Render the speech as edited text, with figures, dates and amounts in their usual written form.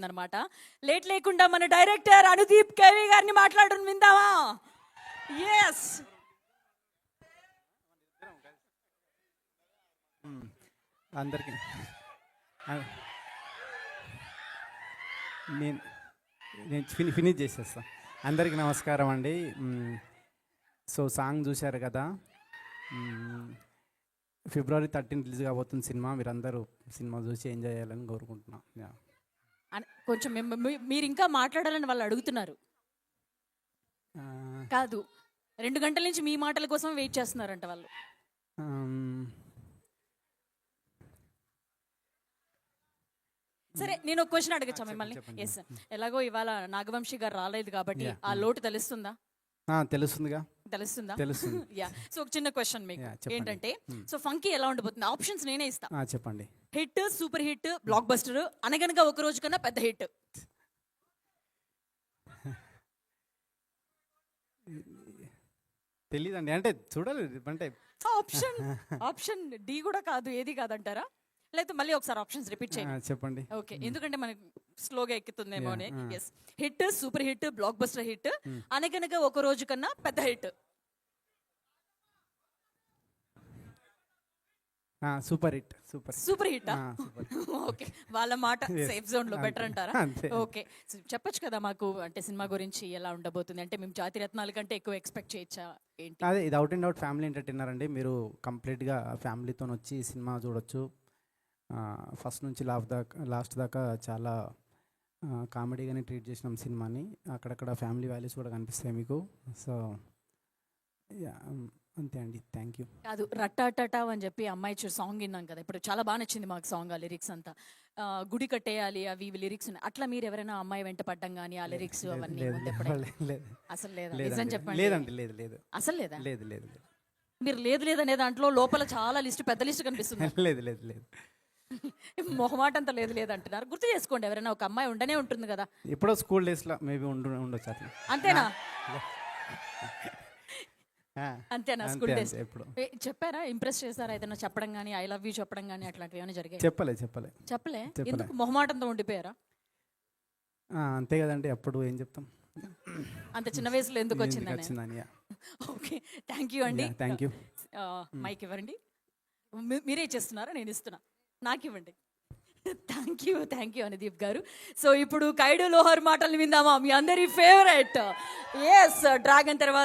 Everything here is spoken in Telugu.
అనమాట. లేట్ లేకుండా మన డైరెక్టర్ అనుదీప్ కేవి గారిని మాట్లాడడం విందామా? ఎస్, అందరికీ నేను నేను ఫినిష్ చేసేస్తా. అందరికీ నమస్కారం అండి. సో సాంగ్ చూశారు కదా, ఫిబ్రవరి 13 రిలీజ్ కాబోతుంది సినిమా. మీరందరూ సినిమా చూసి ఎంజాయ్ చేయాలని కోరుకుంటున్నాం. కొంచెం మీరు ఇంకా మాట్లాడాలని వాళ్ళు అడుగుతున్నారు. కాదు, 2 గంటల నుంచి మీ మాటల కోసం వెయిట్ చేస్తున్నారంట వాళ్ళు. సరే, నేను ఒక క్వశ్చన్ అడగచ్చా మిమ్మల్ని? ఎస్, ఎలాగో ఇవాళ నాగవంశీ గారు రాలేదు కాబట్టి ఆ లోటు తెలుస్తుందా? తెలుస్తుందిగా. తెలుస్తుందా? తెలుస్తుంది. యా, సో ఒక చిన్న క్వశ్చన్ మీకు ఏంటంటే, సో ఫంకీ ఎలా ఉండబోతుంది? ఆప్షన్స్ నేనే ఇస్తా. చెప్పండి. Hit, super hit, block buster, అనగనగా ఒక రోజు కన్నా పెద్ద హిట్. తెలీదండి, అంటే చూడాలి. అంటే ఆప్షన్ డి కూడా కాదు, ఏది కాదంటారా? లేకపోతే మళ్ళీ ఒకసారి ఆప్షన్స్ రిపీట్ చేయండి. చెప్పండి. ఓకే, ఎందుకంటే మనకి స్లోగా ఎక్కుతుందేమో. Yes, hit, super hit, blockbuster hit, అనగనగా ఒక రోజు కన్నా పెద్ద hit. Super hit. Super hit. Okay, వాళ్ళ మాట సేఫ్ జోన్ లో బెటర్ అంటారా? ఓకే, చెప్పొచ్చు కదా మాకు, అంటే సినిమా గురించి ఎలా ఉండబోతుంది? అంటే మేము జాతి రత్నాల కంటే ఎక్కువ ఎక్స్పెక్ట్ చేయొచ్చా ఏంటి? అదే, ఇది out and out family entertainer అండి. మీరు కంప్లీట్గా ఫ్యామిలీతో వచ్చి సినిమా చూడొచ్చు. ఫస్ట్ నుంచి లాస్ట్ దాకా చాలా కామెడీగానే ట్రీట్ చేసినాం సినిమాని. అక్కడక్కడ ఫ్యామిలీ వాల్యూస్ కూడా కనిపిస్తాయి మీకు. సో అంతే అండి, థ్యాంక్ యూ. కాదు, రట్టాటా అని చెప్పి అమ్మాయి సాంగ్ విన్నాం కదా, ఇప్పుడు చాలా బాగా నచ్చింది మాకు సాంగ్. ఆ లిరిక్స్ అంతా గుడి కట్టేయాలి అవి లిరిక్స్ ఉన్నాయి. అట్లా మీరు ఎవరైనా అమ్మాయి వెంట పడ్డం కానీ ఆ లిరిక్స్ అవన్నీ అసలు లేదా? నిజం చెప్పండి. లేదండి, లేదు. అసలు లేదా? లేదు. మీరు లేదు అనే దాంట్లో లోపల చాలా లిస్ట్, పెద్ద లిస్ట్ కనిపిస్తుంది. లేదు. మొహమాట అంతా లేదు అంటున్నారు. గుర్తు చేసుకోండి, ఎవరైనా ఒక అమ్మాయి ఉండనే ఉంటుంది కదా. ఎప్పుడో స్కూల్ డేస్లో మేబీ ఉండొచ్చు అట్లా. అంతేనా? అంతేనా? స్కూల్ డేస్ ఎప్పుడు చెప్పారా? ఇంప్రెస్ చేశారా? ఏదైనా చెప్పడం కానీ, ఐ లవ్ యూ చెప్పడం కానీ అట్లాంటివి ఏమైనా జరిగాయి? చెప్పలే. ఎందుకు మొహమాటంతో ఉండిపోయారా? అంతే కదండి, అప్పుడు ఏం చెప్తాం. అంత చిన్న వయసులో ఎందుకు వచ్చిందని. ఓకే, థ్యాంక్ యూ అండి. Thank you. మైక్ ఇవ్వండి. మీరే చేస్తున్నారా? నేను ఇస్తున్నా, నాకు ఇవ్వండి. థ్యాంక్ యూ అనుదీప్ గారు. సో ఇప్పుడు కైడు లోహర్ మాటలు విందామా? మీ అందరి ఫేవరెట్. ఎస్, డ్రాగన్ తర్వాత